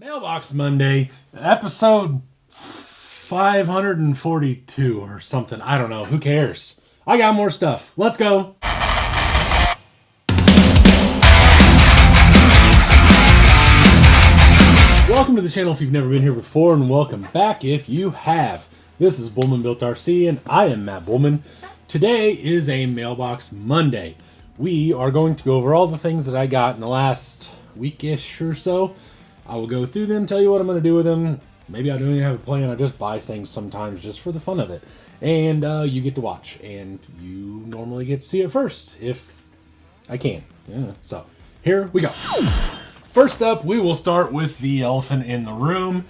Mailbox Monday, episode 542 or something. I don't know. Who cares? I got more stuff. Let's go. Welcome to the channel if you've never been here before, and welcome back if you have. This is Bullman Built RC, and I am Matt Bullman. Today is a Mailbox Monday. We are going to go over all the things that I got in the last week-ish or so. I will go through them, tell you what I'm going to do with them. Maybe I don't even have a plan. I just buy things sometimes just for the fun of it. And you get to watch. And you normally get to see it first, if I can. Yeah. So, here we go. First up, we will start with the elephant in the room.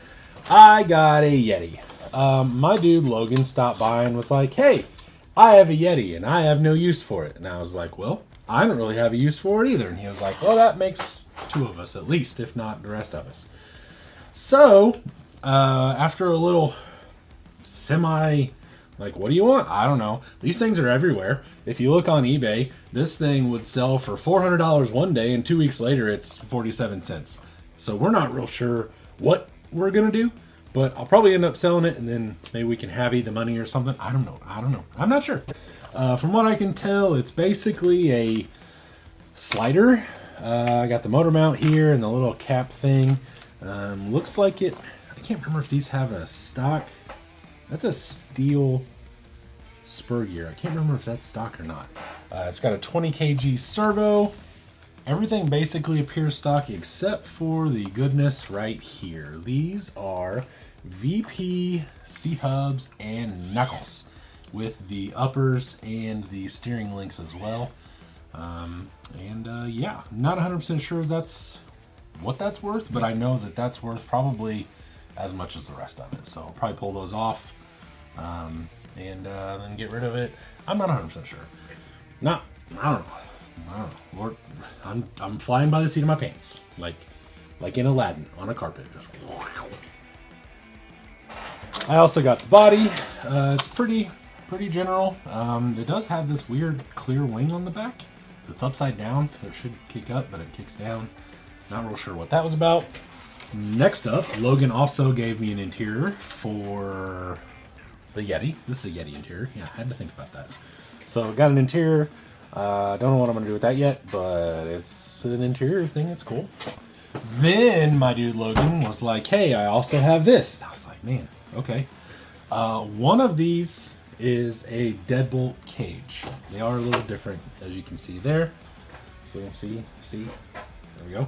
I got a Yeti. My dude Logan stopped by and was like, hey, I have a Yeti and I have no use for it. And I was like, well, I don't really have a use for it either. And he was like, well, that makes two of us at least, if not the rest of us. So, after a little like, what do you want? I don't know. These things are everywhere. If you look on eBay, this thing would sell for $400 one day, and 2 weeks later, it's 47 cents. So we're not real sure what we're going to do, but I'll probably end up selling it, and then maybe we can have-y the money or something. I don't know. I'm not sure. From what I can tell, it's basically a slider. I got the motor mount here and the little cap thing. Looks like it. I can't remember if these have a stock. That's a steel spur gear. I can't remember if that's stock or not. It's got a 20 kg servo. Everything basically appears stock except for the goodness right here. These are VP C-hubs and knuckles with the uppers and the steering links as well. Yeah, not 100% sure that's what that's worth, but I know that that's worth probably as much as the rest of it. So I'll probably pull those off and then get rid of it. I'm not 100% sure. I don't know. I'm flying by the seat of my pants, like in Aladdin on a carpet. Just. I also got the body. It's pretty general. It does have this weird clear wing on the back. It's upside down. It should kick up, but it kicks down. Not real sure what that was about. Next up, Logan also gave me an interior for the Yeti. This is a Yeti interior. Yeah, I had to think about that. So got an interior. Don't know what I'm going to do with that yet, but it's an interior thing. It's cool. Then my dude Logan was like, hey, I also have this. And I was like, man, okay. One of these is a deadbolt cage. They are a little different, as you can see there. So see, there we go.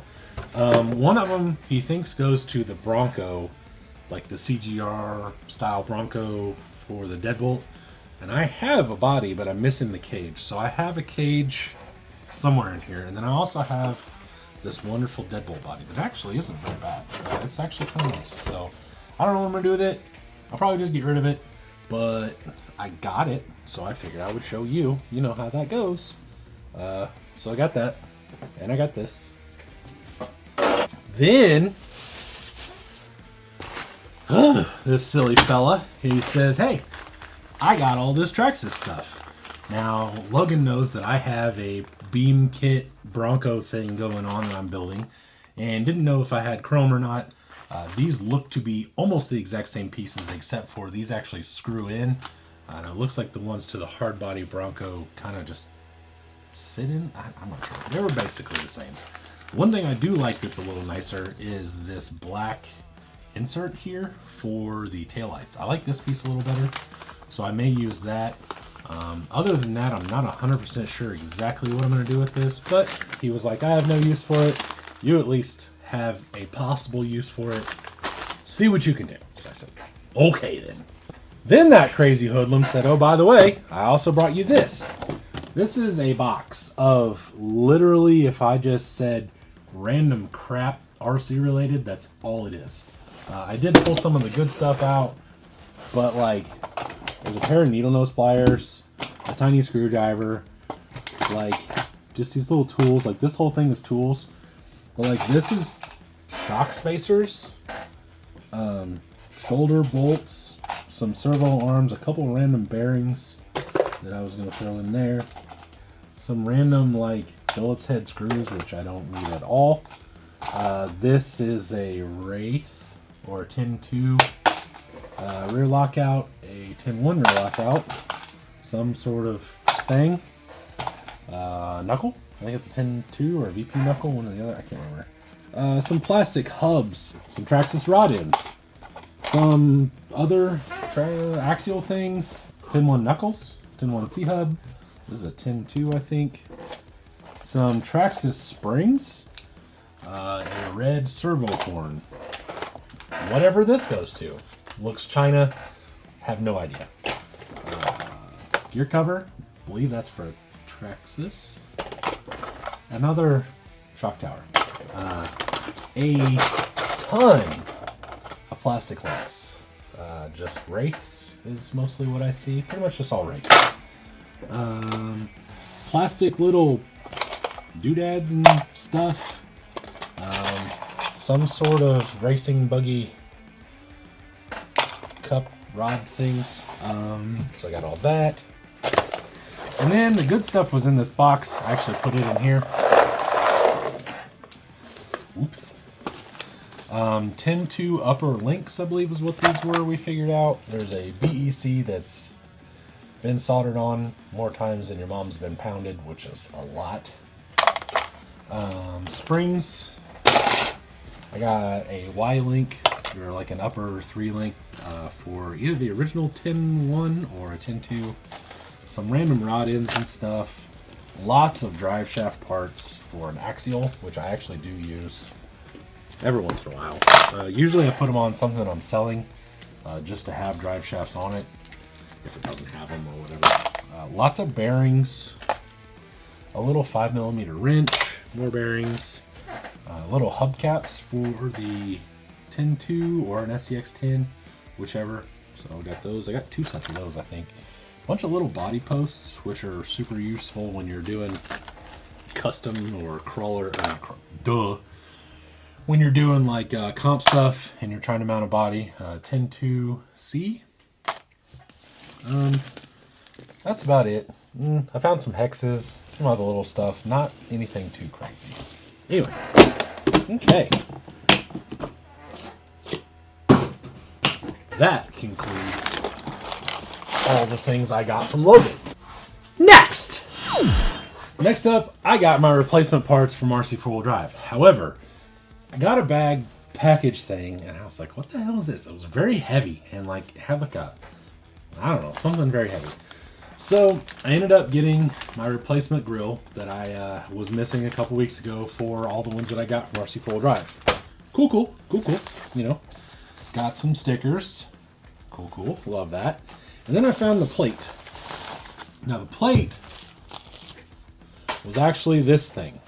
One of them he thinks goes to the Bronco, like the CGR style Bronco for the deadbolt. And I have a body, but I'm missing the cage. So I have a cage somewhere in here, and then I also have this wonderful deadbolt body that actually isn't very bad. It's actually kind of nice. So I don't know what I'm gonna do with it. I'll probably just get rid of it, but I got it, so I figured I would show you. You know how that goes. So I got that, and I got this. Then, this silly fella, he says, hey, I got all this Traxxas stuff. Now, Logan knows that I have a beam kit Bronco thing going on that I'm building, and didn't know if I had chrome or not. These look to be almost the exact same pieces, except for these actually screw in. And it looks like the ones to the hard body Bronco kind of just sit in. I'm not sure. They were basically the same. One thing I do like that's a little nicer is this black insert here for the taillights. I like this piece a little better, so I may use that. Other than that, I'm not 100% sure exactly what I'm going to do with this, but he was like, I have no use for it. You at least have a possible use for it. See what you can do. So I said, okay then. Then that crazy hoodlum said, oh, by the way, I also brought you this. This is a box of literally, if I just said random crap RC related, that's all it is. I did pull some of the good stuff out, but like there's a pair of needle nose pliers, a tiny screwdriver, like just these little tools. Like this whole thing is tools, but like this is shock spacers, shoulder bolts, some servo arms, a couple random bearings that I was going to throw in there, some random like Phillips head screws, which I don't need at all, This is a Wraith or a Tin 2 rear lockout, a Tin 1 rear lockout, some sort of thing. Knuckle. I think it's a Tin 2 or a VP knuckle, one or the other. I can't remember. Some plastic hubs, some Traxxas rod ends, some other Axial things, Tin 1 knuckles, Tin 1 C hub. This is a Tin 2, I think. Some Traxxas springs, a red servo horn. Whatever this goes to. Looks China. Have no idea. Gear cover. I believe that's for Traxxas. Another shock tower. A ton of plastic links. Just Wraiths is mostly what I see. Pretty much just all Wraiths. Plastic little doodads and stuff. Some sort of racing buggy cup rod things. So I got all that. And then the good stuff was in this box. I actually put it in here. Oops. Tin 2 upper links, I believe is what these were, we figured out. There's a BEC that's been soldered on more times than your mom's been pounded, which is a lot. Springs. I got a Y-link, or like an upper 3-link for either the original Tin 1 or a Tin 2. Some random rod ends and stuff. Lots of drive shaft parts for an Axial, which I actually do use every once in a while. Usually I put them on something I'm selling just to have drive shafts on it, if it doesn't have them or whatever. Lots of bearings. A little 5mm wrench. More bearings. Little hubcaps for the Tin 2 or an SCX 10, whichever. So I got those. I got 2 sets of those, I think. Bunch of little body posts, which are super useful when you're doing custom or crawler. When you're doing like comp stuff and you're trying to mount a body. Tin 2C. That's about it. I found some hexes, some other little stuff. Not anything too crazy. Anyway, okay. That concludes all the things I got from Logan. Next up, I got my replacement parts from RC 4-wheel drive. However, I got a bag package thing, and I was like, what the hell is this? It was very heavy, and like had like a, I don't know, something very heavy. So I ended up getting my replacement grill that I was missing a couple weeks ago for all the ones that I got from RC 4-wheel drive. Cool. You know, got some stickers. Cool. Love that. And then I found the plate. Now the plate was actually this thing.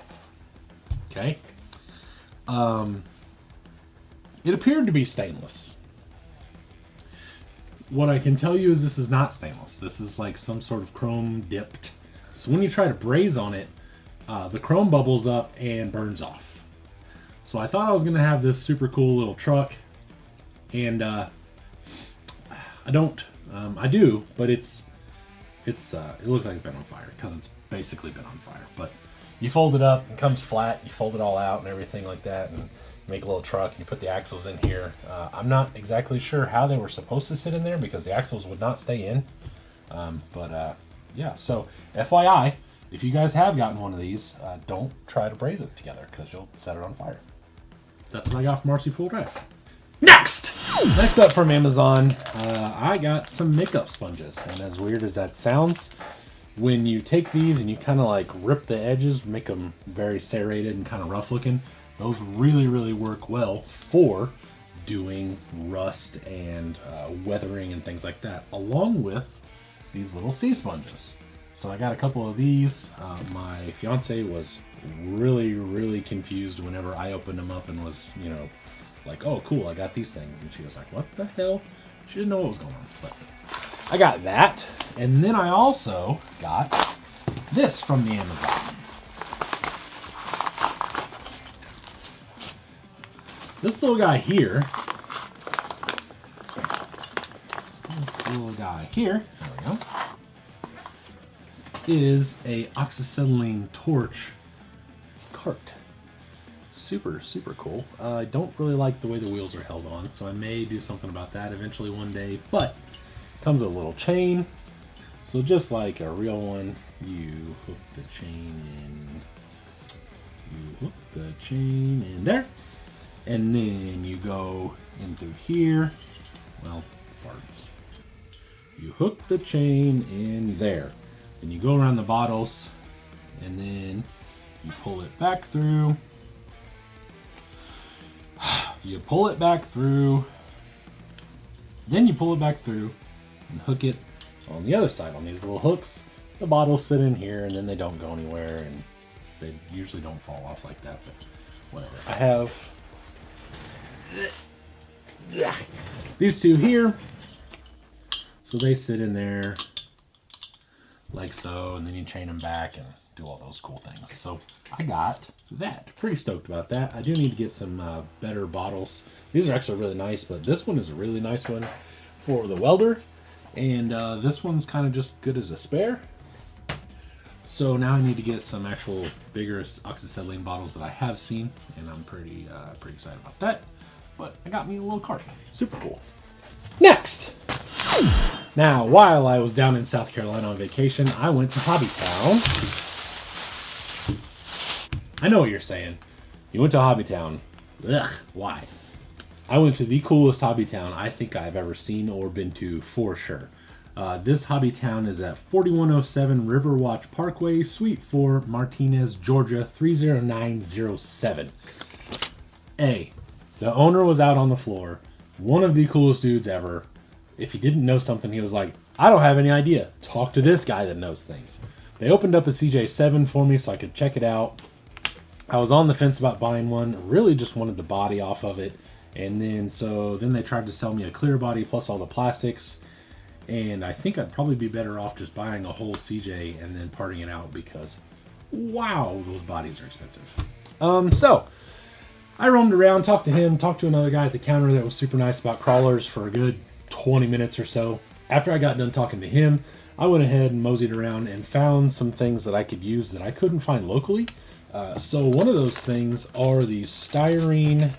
Okay. It appeared to be stainless. What I can tell you is this is not stainless. This is like some sort of chrome dipped. So when you try to braze on it, the chrome bubbles up and burns off. So I thought I was going to have this super cool little truck, and I don't. I do, but it looks like it's been on fire because it's basically been on fire. But you fold it up, it comes flat. You fold it all out and everything like that, and make a little truck, and you put the axles in here. I'm not exactly sure how they were supposed to sit in there because the axles would not stay in. Yeah, so FYI, if you guys have gotten one of these, don't try to braze it together because you'll set it on fire. That's what I got from RC 4-wheel drive. Next up from Amazon, I got some makeup sponges. And as weird as that sounds, when you take these and you kind of like rip the edges, make them very serrated and kind of rough looking, those really work well for doing rust and weathering and things like that, along with these little sea sponges. So I got a couple of these. My fiance was really confused whenever I opened them up and was, you know, like, oh cool, I got these things. And she was like, what the hell? She didn't know what was going on. But I got that. And then I also got this from the Amazon. This little guy here, there we go, is a oxyacetylene torch cart. super, super cool. I don't really like the way the wheels are held on, so I may do something about that eventually one day, but it comes with a little chain. So just like a real one, you hook the chain in. You hook the chain in there, and then you go in through here. Well, farts. You hook the chain in there, and you go around the bottles, and then you pull it back through. You pull it back through. Then you pull it back through and hook it on the other side on these little hooks. The bottles sit in here and then they don't go anywhere, and they usually don't fall off like that, but whatever. I have these two here. So they sit in there like so, and then you chain them back and do all those cool things. So I got that. Pretty stoked about that. I do need to get some better bottles. These are actually really nice, but this one is a really nice one for the welder. And this one's kind of just good as a spare. So now I need to get some actual bigger oxyacetylene bottles that I have seen, and I'm pretty excited about that. But I got me a little cart. Super cool. Next! Now, while I was down in South Carolina on vacation, I went to Hobbytown. I know what you're saying. You went to Hobbytown. Ugh, why? I went to the coolest Hobbytown I think I've ever seen or been to for sure. This Hobbytown is at 4107 Riverwatch Parkway, Suite 4, Martinez, Georgia, 30907. The owner was out on the floor. One of the coolest dudes ever. If he didn't know something, he was like, I don't have any idea. Talk to this guy that knows things. They opened up a CJ7 for me so I could check it out. I was on the fence about buying one. Really just wanted the body off of it. And then they tried to sell me a clear body plus all the plastics. And I think I'd probably be better off just buying a whole CJ and then parting it out because, wow, those bodies are expensive. So I roamed around, talked to him, talked to another guy at the counter that was super nice about crawlers for a good 20 minutes or so. After I got done talking to him, I went ahead and moseyed around and found some things that I could use that I couldn't find locally. So one of those things are these styrene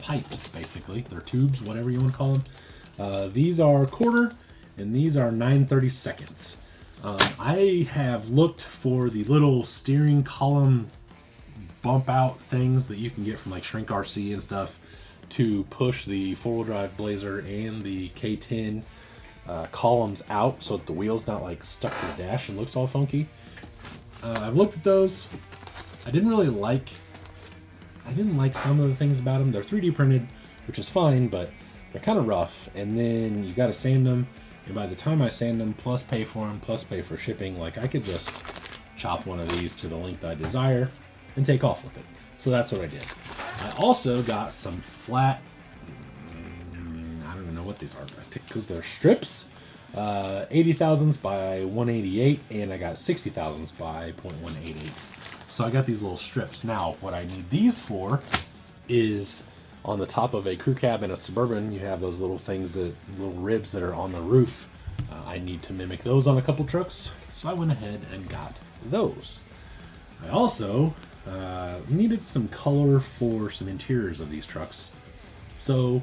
pipes, basically. They're tubes, whatever you want to call them. These are quarter, and these are 9/32. I have looked for the little steering column bump out things that you can get from like Shrink RC and stuff to push the four-wheel drive Blazer and the K10 columns out so that the wheel's not like stuck to the dash and looks all funky. I've looked at those. I didn't like some of the things about them. They're 3D printed, which is fine, but they're kind of rough. And then you got to sand them. And by the time I sand them, plus pay for them, plus pay for shipping, like I could just chop one of these to the length I desire and take off with it. So that's what I did. I also got some flat, I don't even know what these are. They're strips, 80 thousandths by 188, and I got 60 thousandths by 0.188. So I got these little strips. Now, what I need these for is on the top of a crew cab in a Suburban, you have those little things, little ribs that are on the roof. I need to mimic those on a couple trucks, so I went ahead and got those. I also needed some color for some interiors of these trucks. So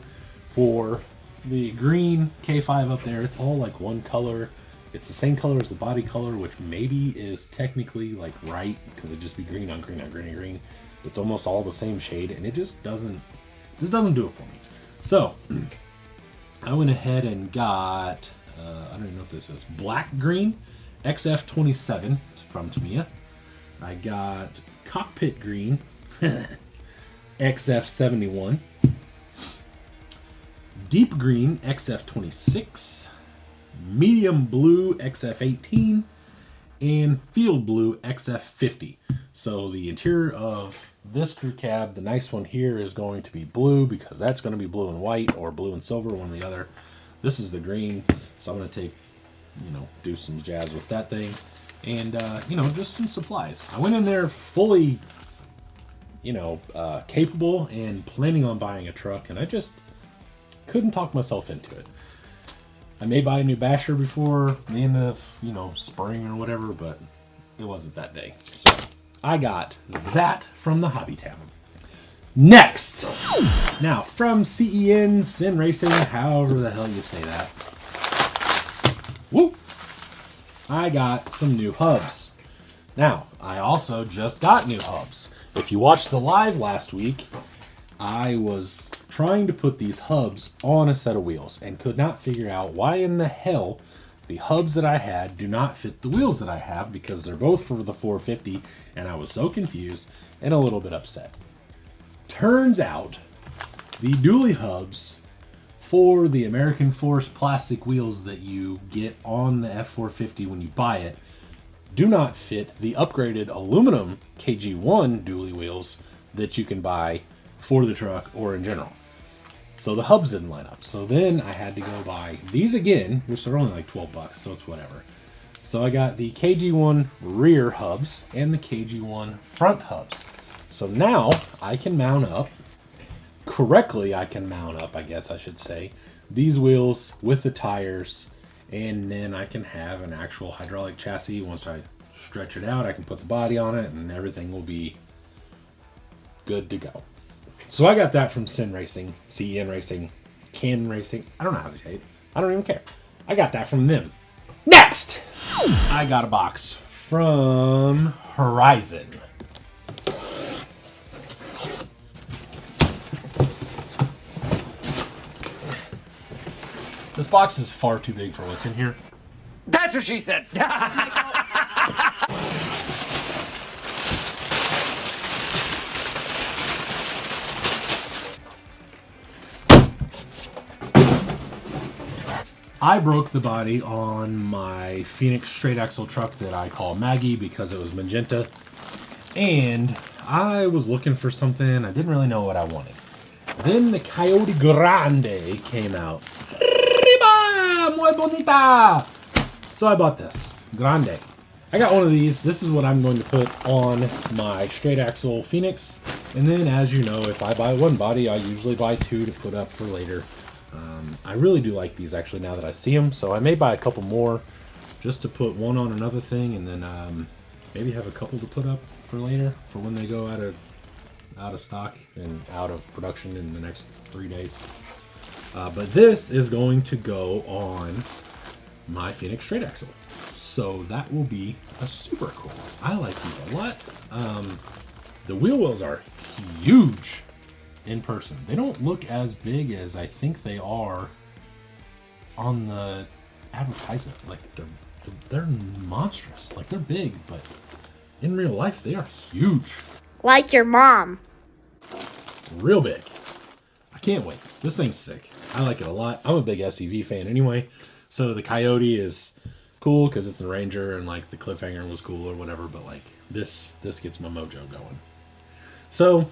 for the green K5 up there, it's all like one color. It's the same color as the body color, which maybe is technically like right, because it'd just be green on green on green on green. It's almost all the same shade, and it just doesn't do it for me. So I went ahead and got, I don't even know what this is, black green XF27 from Tamiya. I got cockpit green XF71, deep green XF26, medium blue XF18, and field blue XF50. So the interior of this crew cab, the nice one here, is going to be blue because that's going to be blue and white, or blue and silver, one or the other. This is the green, so I'm going to take, do some jazz with that thing. And, just some supplies. I went in there fully, capable and planning on buying a truck, and I just couldn't talk myself into it. I may buy a new basher before the end of, spring or whatever, but it wasn't that day. So I got that from the Hobbytown. Next, now from CEN Sin Racing, however the hell you say that. Woo! I got some new hubs. Now, I also just got new hubs. If you watched the live last week, I was trying to put these hubs on a set of wheels and could not figure out why in the hell the hubs that I had do not fit the wheels that I have, because they're both for the 450, and I was so confused and a little bit upset. Turns out the dually hubs for the American Force plastic wheels that you get on the F450 when you buy it do not fit the upgraded aluminum KG1 dually wheels that you can buy for the truck or in general. So the hubs didn't line up. So then I had to go buy these again, which are only like 12 bucks, so it's whatever. So I got the KG1 rear hubs and the KG1 front hubs. So now I can mount up, correctly I can mount up, I guess I should say, these wheels with the tires, and then I can have an actual hydraulic chassis. Once I stretch it out, I can put the body on it and everything will be good to go. So I got that from Sin Racing, CEN Racing, Ken Racing. I don't know how to say it. I don't even care. I got that from them. Next, I got a box from Horizon. This box is far too big for what's in here. That's what she said. I broke the body on my Phoenix straight axle truck that I call Maggie because it was magenta. And I was looking for something. I didn't really know what I wanted. Then the Coyote Grande came out. Arriba, muy bonita. So I bought this, Grande. I got one of these. This is what I'm going to put on my straight axle Phoenix. And then, as you know, if I buy one body, I usually buy two to put up for later. I really do like these actually now that I see them. So I may buy a couple more just to put one on another thing, and then maybe have a couple to put up for later for when they go out of stock and out of production in the next 3 days. But this is going to go on my Phoenix straight axle. So that will be a super cool. I like these a lot. The wheel wells are huge in person. They don't look as big as I think they are on the advertisement. Like they're monstrous. Like they're big, but in real life they are huge. Like your mom. Real big. I can't wait. This thing's sick. I like it a lot. I'm a big SUV fan anyway. So the Coyote is cool because it's a Ranger, and like the Cliffhanger was cool or whatever, but like this gets my mojo going. So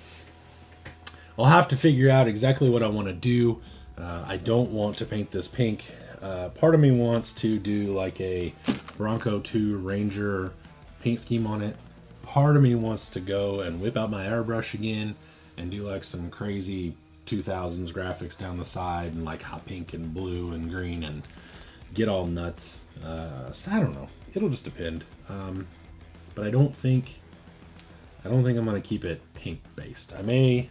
I'll have to figure out exactly what I want to do. I don't want to paint this pink. Part of me wants to do like a Bronco 2 Ranger paint scheme on it. Part of me wants to go and whip out my airbrush again and do like some crazy 2000s graphics down the side and like hot pink and blue and green and get all nuts. So I don't know. It'll just depend. But I don't think I'm gonna keep it pink based. I may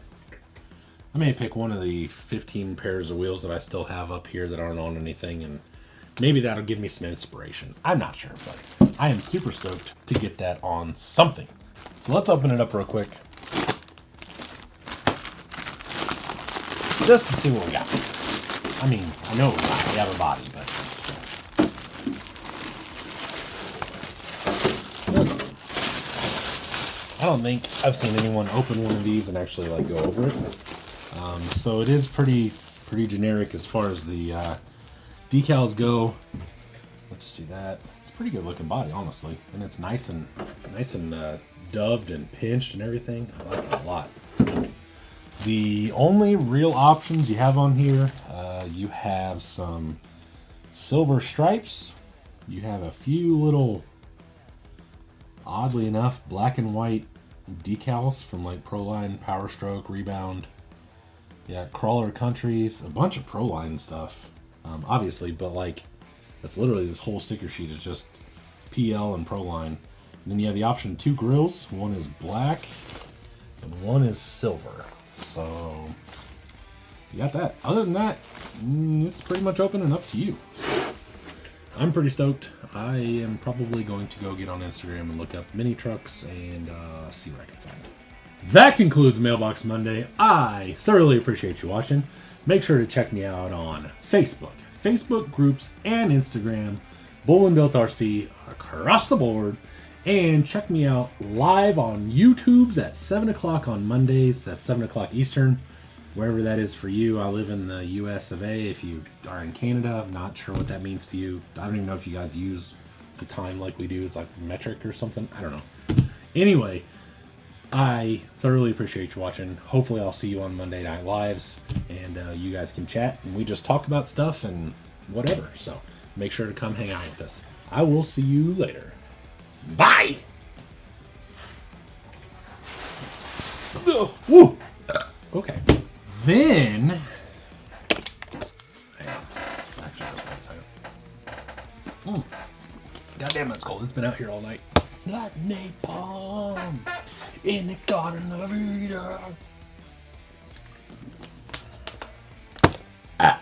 pick one of the 15 pairs of wheels that I still have up here that aren't on anything, and maybe that'll give me some inspiration. I'm not sure, but I am super stoked to get that on something. So let's open it up real quick, just to see what we got. I mean, I know we have a body, but I don't think I've seen anyone open one of these and actually like go over it. So it is pretty generic as far as the decals go. Let's see that. It's a pretty good looking body, honestly, and it's nice and doved and pinched and everything. I like it a lot. The only real options you have on here, you have some silver stripes. You have a few little, oddly enough, black and white decals from like Proline, Power Stroke, Rebound. Yeah, Crawler Countries, a bunch of Proline stuff, obviously, but like that's literally this whole sticker sheet is just PL and Proline. And then you have the option 2 grills. One is black and one is silver. So you got that. Other than that, it's pretty much open and up to you. I'm pretty stoked. I am probably going to go get on Instagram and look up mini trucks and see what I can find. That concludes Mailbox Monday. I thoroughly appreciate you watching. Make sure to check me out on Facebook groups, and Instagram, Bullman Built RC across the board. And check me out live on YouTube's at 7 o'clock on Mondays. That's 7 o'clock Eastern, wherever that is for you. I live in the US of A. If you are in Canada, I'm not sure what that means to you. I don't even know if you guys use the time like we do. It's like metric or something. I don't know. Anyway, I thoroughly appreciate you watching. Hopefully I'll see you on Monday Night Lives, and you guys can chat, and we just talk about stuff and whatever. So make sure to come hang out with us. I will see you later. Bye! Woo! Okay. Then... Hang on. Actually, just 1 second. Goddamn, that's cold. It's been out here all night. Like napalm in the garden of Eden. Ah.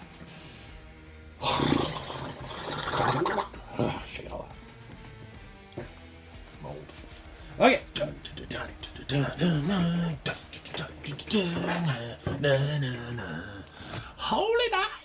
Oh, shit, all that. Mold. Okay. Holy night.